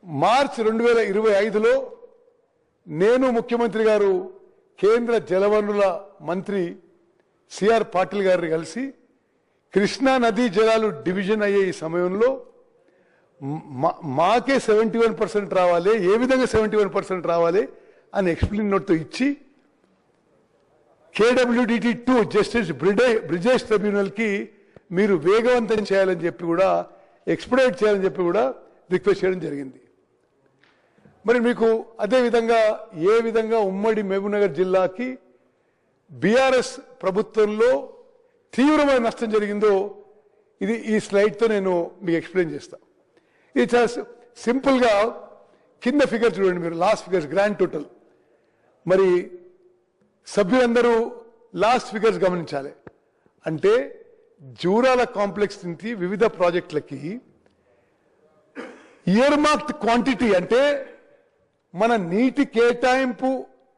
మార్చి 2025లో నేను ముఖ్యమంత్రి గారు కేంద్ర జలవనరుల మంత్రి సిఆర్ పాటిల్ గారిని కలిసి కృష్ణా నదీ జలాలు డివిజన్ అయ్యే ఈ సమయంలో మాకే 71% రావాలి, ఏ విధంగా 71% రావాలి అని ఎక్స్ప్లెయిన్ నోట్తో ఇచ్చి KWDT2 జస్టిస్ బ్రిజేష్ ట్రిబ్యునల్కి మీరు వేగవంతం చేయాలని చెప్పి కూడా ఎక్స్పెడైట్ చేయాలని చెప్పి కూడా రిక్వెస్ట్ చేయడం జరిగింది. మరి మీకు అదేవిధంగా ఏ విధంగా ఉమ్మడి మహబూబ్నగర్ జిల్లాకి బీఆర్ఎస్ ప్రభుత్వంలో తీవ్రమైన నష్టం జరిగిందో ఇది ఈ స్లైడ్తో నేను మీకు ఎక్స్ప్లెయిన్ చేస్తాను. ఇది చాలా సింపుల్గా కింద ఫిగర్ చూడండి మీరు, లాస్ట్ ఫిగర్స్ గ్రాండ్ టోటల్. మరి సభ్యులందరూ లాస్ట్ ఫిగర్స్ గమనించాలి. అంటే జూరాల కాంప్లెక్స్ నుంచి వివిధ ప్రాజెక్టులకి ఇయర్ మార్క్డ్ క్వాంటిటీ, అంటే మన నీటి కేటాయింపు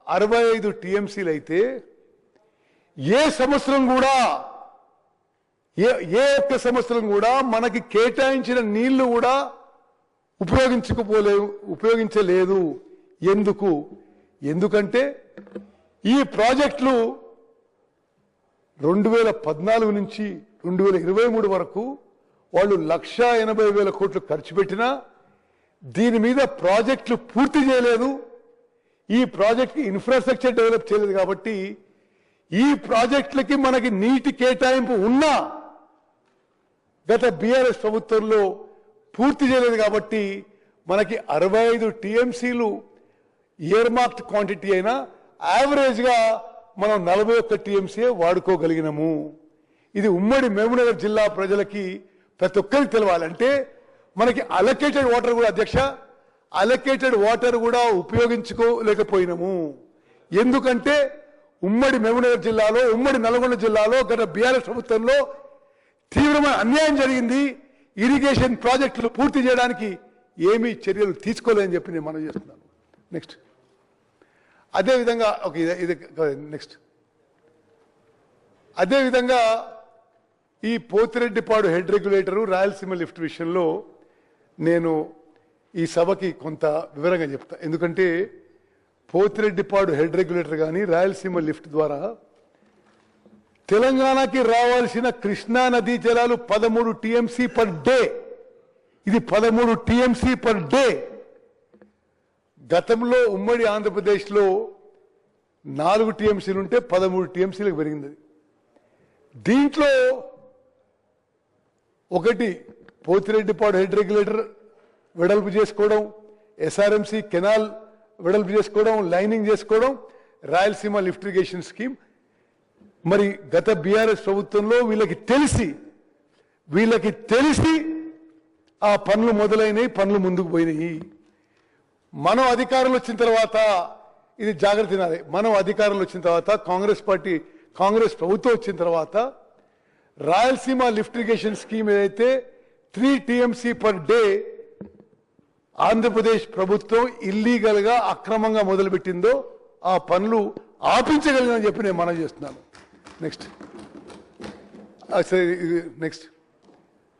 65 TMCలు అయితే ఏ సంవత్సరం కూడా ఏ ఒక్క సంవత్సరం కూడా మనకి కేటాయించిన నీళ్లు కూడా ఉపయోగించలేదు. ఎందుకంటే ఈ ప్రాజెక్టులు 2014 నుంచి 2023 వరకు వాళ్ళు 1,80,000 కోట్లు ఖర్చు పెట్టినా దీని మీద ప్రాజెక్టులు పూర్తి చేయలేదు. ఈ ప్రాజెక్ట్కి ఇన్ఫ్రాస్ట్రక్చర్ డెవలప్ చేయలేదు. కాబట్టి ఈ ప్రాజెక్టులకి మనకి నీటి కేటాయింపు ఉన్నా గత బీఆర్ఎస్ ప్రభుత్వంలో పూర్తి చేయలేదు. కాబట్టి మనకి 65 TMCలు ఇయర్ మార్క్డ్ క్వాంటిటీ అయినా యావరేజ్గా మనం 41 TMC వాడుకోగలిగినాము. ఇది ఉమ్మడి మహబూబ్నగర్ జిల్లా ప్రజలకి ప్రతి ఒక్కరికి తెలవాలంటే మనకి అలొకేటెడ్ వాటర్ కూడా అధ్యక్ష అలొకేటెడ్ వాటర్ కూడా ఉపయోగించుకోలేకపోయినాము. ఎందుకంటే ఉమ్మడి మహబూబ్నగర్ జిల్లాలో, ఉమ్మడి నల్గొండ జిల్లాలో గత బీఆర్ఎస్ ప్రభుత్వంలో తీవ్రమైన అన్యాయం జరిగింది. ఇరిగేషన్ ప్రాజెక్టులు పూర్తి చేయడానికి ఏమీ చర్యలు తీసుకోలేదని చెప్పి నేను మనం చేస్తున్నాను. నెక్స్ట్ అదేవిధంగా నెక్స్ట్ అదేవిధంగా ఈ Pothireddypadu head regulator Rayalaseema lift విషయంలో నేను ఈ సభకి కొంత వివరంగా చెప్తా. ఎందుకంటే పోతిరెడ్డిపాడు హెడ్ రెగ్యులేటర్ కానీ రాయలసీమ లిఫ్ట్ ద్వారా తెలంగాణకి రావాల్సిన కృష్ణా నదీ జలాలు 13 TMC పర్ డే. ఇది 13 TMC పర్ డే. గతంలో ఉమ్మడి ఆంధ్రప్రదేశ్లో 4 TMCలు ఉంటే 13 TMCలకు పెరిగింది. దీంట్లో ఒకటి పోతిరెడ్డిపాడు హెడ్ రెగ్యులేటర్ వెడల్పు చేసుకోవడం, SRMC కెనాల్ వెడల్పు చేసుకోవడం, లైనింగ్ చేసుకోవడం, రాయలసీమ లిఫ్ట్ ఇరిగేషన్ స్కీమ్. మరి గత బీఆర్ఎస్ ప్రభుత్వంలో వీళ్ళకి తెలిసి ఆ పనులు మొదలైనవి, పనులు ముందుకు పోయినాయి. మనం అధికారంలో వచ్చిన తర్వాత ఇది జాగ్రత్త తినాలి. మనం అధికారంలో వచ్చిన తర్వాత కాంగ్రెస్ ప్రభుత్వం వచ్చిన తర్వాత రాయలసీమ లిఫ్ట్ ఇరిగేషన్ స్కీమ్ ఏదైతే 3 TMC పర్ డే ఆంధ్రప్రదేశ్ ప్రభుత్వం ఇల్లీగల్ గా అక్రమంగా మొదలుపెట్టిందో ఆ పనులు ఆపించగలిగినని చెప్పి నేను మనం చేస్తున్నాను. నెక్స్ట్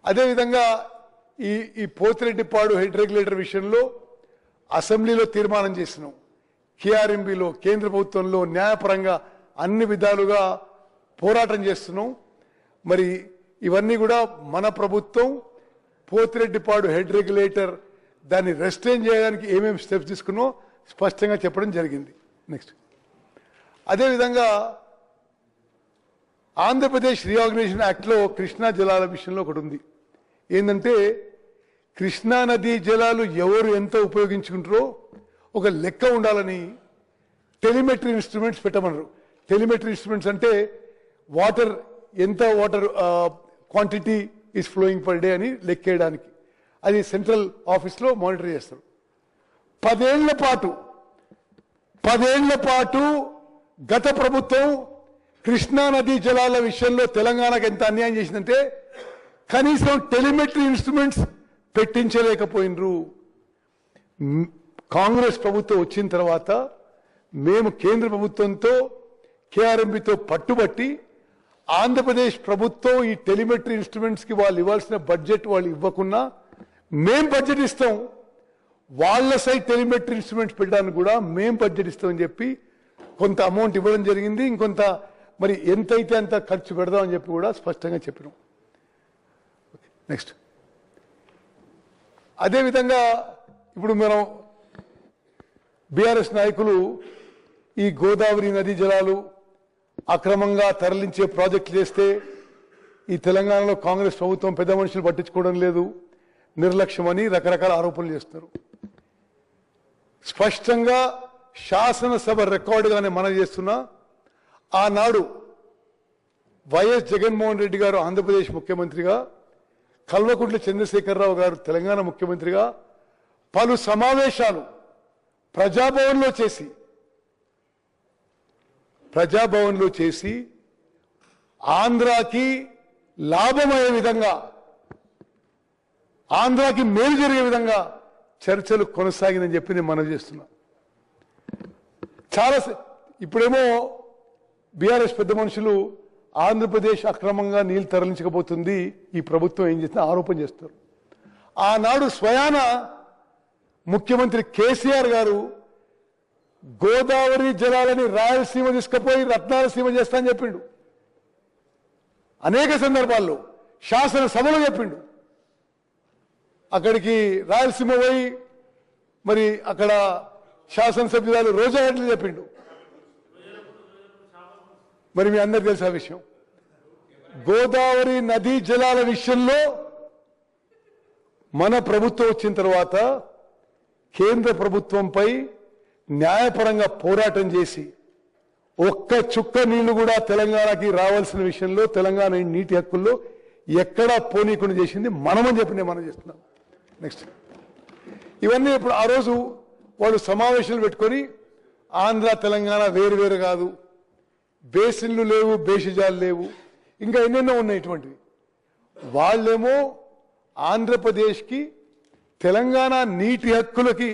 అదేవిధంగా ఈ పోతిరెడ్డిపాడు హెడ్ రెగ్యులేటర్ విషయంలో అసెంబ్లీలో తీర్మానం చేసినాం. KRMBలో కేంద్ర ప్రభుత్వంలో న్యాయపరంగా అన్ని విధాలుగా పోరాటం చేస్తున్నాం. మరి ఇవన్నీ కూడా మన ప్రభుత్వం పోతిరెడ్డిపాడు హెడ్ రెగ్యులేటర్ దాన్ని రెస్ట్రైన్ చేయడానికి ఏమేమి స్టెప్స్ తీసుకున్నో స్పష్టంగా చెప్పడం జరిగింది. నెక్స్ట్ అదేవిధంగా ఆంధ్రప్రదేశ్ రీఆర్గనైజేషన్ యాక్ట్లో కృష్ణా జలాల విషయంలో ఒకటి ఉంది. ఏంటంటే కృష్ణా నదీ జలాలు ఎవరు ఎంత ఉపయోగించుకుంటారో ఒక లెక్క ఉండాలని టెలిమెట్రీ ఇన్స్ట్రుమెంట్స్ పెట్టమన్నారు. టెలిమెట్రీ ఇన్స్ట్రుమెంట్స్ అంటే ఎంత water quantity is flowing per day అని లెక్కేయడానికి. అది సెంట్రల్ ఆఫీస్లో మానిటర్ చేస్తారు. 10 ఏళ్ల పాటు గత ప్రభుత్వం కృష్ణా నదీ జలాల విషయంలో తెలంగాణకు ఎంత అన్యాయం చేసిందంటే కనీసం టెలిమెట్రీ ఇన్స్ట్రుమెంట్స్ పెట్టించలేకపోయినరు. కాంగ్రెస్ ప్రభుత్వం వచ్చిన తర్వాత మేము కేంద్ర ప్రభుత్వంతో KRMBతో పట్టుబట్టి ఆంధ్రప్రదేశ్ ప్రభుత్వం ఈ టెలిమెట్రీ ఇన్స్ట్రుమెంట్స్కి వాళ్ళు ఇవ్వాల్సిన బడ్జెట్ వాళ్ళు ఇవ్వకున్నా మేం బడ్జెట్ ఇస్తాం, వాళ్ళ సైడ్ టెలిమెట్రీ ఇన్స్ట్రుమెంట్స్ పెట్టడానికి కూడా మేం బడ్జెట్ ఇస్తామని చెప్పి కొంత అమౌంట్ ఇవ్వడం జరిగింది. ఇంకొంత మరి ఎంతైతే అంత ఖర్చు పెడదామని చెప్పి కూడా స్పష్టంగా చెప్పినాం. నెక్స్ట్ అదేవిధంగా ఇప్పుడు మనం బీఆర్ఎస్ నాయకులు ఈ గోదావరి నదీ జలాలు అక్రమంగా తరలించే ప్రాజెక్టులు చేస్తే ఈ తెలంగాణలో కాంగ్రెస్ ప్రభుత్వం పెద్ద మనుషులు పట్టించుకోవడం లేదు, నిర్లక్ష్యమని రకరకాల ఆరోపణలు చేస్తున్నారు. స్పష్టంగా శాసనసభ రికార్డుగానే మనం చేస్తున్నా, ఆనాడు వైఎస్ జగన్మోహన్ రెడ్డి గారు ఆంధ్రప్రదేశ్ ముఖ్యమంత్రిగా, కల్వకుంట్ల చంద్రశేఖరరావు గారు తెలంగాణ ముఖ్యమంత్రిగా పలు సమావేశాలు ప్రజాభవన్లో చేసి ఆంధ్రాకి లాభమయ్యే విధంగా, ఆంధ్రాకి మేలు జరిగే విధంగా చర్చలు కొనసాగిందని చెప్పి నేను మనవి చేస్తున్నా. చాలా ఇప్పుడేమో బీఆర్ఎస్ పెద్ద మనుషులు ఆంధ్రప్రదేశ్ అక్రమంగా నీళ్లు తరలించకపోతుంది ఈ ప్రభుత్వం ఏం చేస్తుందో ఆరోపణ చేస్తారు. ఆనాడు స్వయాన ముఖ్యమంత్రి కేసీఆర్ గారు గోదావరి జలాలని రాయలసీమ తీసుకుపోయి రత్నాలసీమ చేస్తా అని చెప్పిండు. అనేక సందర్భాల్లో శాసనసభలో చెప్పిండు. అక్కడికి రాయలసీమ పోయి మరి అక్కడ శాసనసభ్యురాలు రోజా ఎట్లా చెప్పిండు. మరి మీ అందరికి తెలిసిన విషయం, గోదావరి నదీ జలాల విషయంలో మన ప్రభుత్వం వచ్చిన తర్వాత కేంద్ర ప్రభుత్వంపై న్యాయపరంగా పోరాటం చేసి ఒక్క చుక్క నీళ్లు కూడా తెలంగాణకి రావాల్సిన విషయంలో తెలంగాణ నీటి హక్కుల్లో ఎక్కడా పోనీకుండా చేసింది మనమని చెప్పి నేను మనం చేస్తున్నాం. నెక్స్ట్ ఇవన్నీ ఇప్పుడు ఆ రోజు వాళ్ళు సమావేశాలు పెట్టుకొని ఆంధ్ర తెలంగాణ వేరు కాదు, బేసిన్లు లేవు, బేసిజాలు లేవు, ఇంకా ఎన్నెన్నో ఉన్నాయి ఇటువంటివి. వాళ్ళేమో ఆంధ్రప్రదేశ్కి తెలంగాణ నీటి హక్కులకి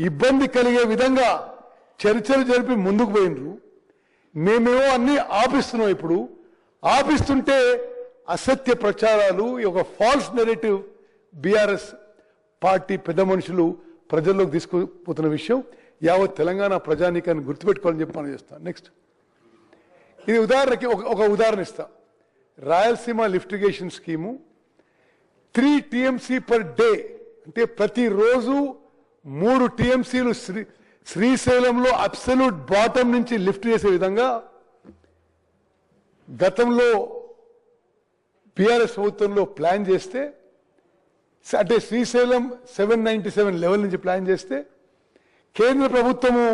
ఇబ్బంది కలిగే విధంగా చర్చలు జరిపి ముందుకు పోయినరు. మేమేమో అన్ని ఆపిస్తున్నాం. ఇప్పుడు ఆపిస్తుంటే అసత్య ప్రచారాలు, ఒక ఫాల్స్ నెరేటివ్ బీఆర్ఎస్ పార్టీ పెద్ద మనుషులు ప్రజల్లోకి తీసుకుపోతున్న విషయం యావత్ తెలంగాణ ప్రజానీకాన్ని గుర్తుపెట్టుకోవాలని చెప్పి మనం చేస్తాం. నెక్స్ట్ ఇది ఉదాహరణకి ఒక ఉదాహరణ ఇస్తా. Rayalaseema lift irrigation scheme 3 TMC per day, అంటే ప్రతిరోజు 3 TMCలు శ్రీశైలంలో అబ్సల్యూట్ బాటమ్ నుంచి లిఫ్ట్ చేసే విధంగా గతంలో బీఆర్ఎస్ ప్రభుత్వంలో ప్లాన్ చేస్తే, అంటే శ్రీశైలం 797 లెవెల్ నుంచి ప్లాన్ చేస్తే కేంద్ర ప్రభుత్వము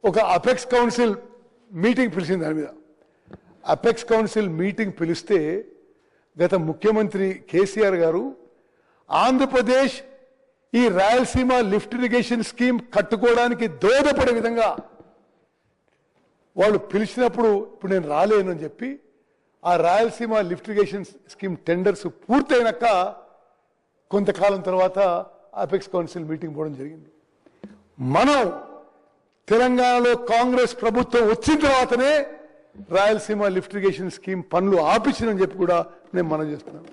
ఒక అపెక్స్ కౌన్సిల్ మీటింగ్ పిలిచింది. దాని మీద అపెక్స్ కౌన్సిల్ మీటింగ్ పిలిస్తే గత ముఖ్యమంత్రి కేసీఆర్ గారు ఆంధ్రప్రదేశ్ ఈ రాయలసీమ లిఫ్ట్ ఇరిగేషన్ స్కీమ్ కట్టుకోవడానికి దోహదపడే విధంగా వాళ్ళు పిలిచినప్పుడు ఇప్పుడు నేను రాలేను అని చెప్పి ఆ Rayalaseema lift irrigation scheme tenders పూర్తయినాక కొంతకాలం తర్వాత అపెక్స్ కౌన్సిల్ మీటింగ్ పోవడం జరిగింది. మనం తెలంగాణలో కాంగ్రెస్ ప్రభుత్వం వచ్చిన తర్వాతనే రాయలసీమ లిఫ్ట్ ఇరిగేషన్ స్కీమ్ పనులు ఆపించిందని చెప్పి కూడా నేను మనం చేస్తున్నాను.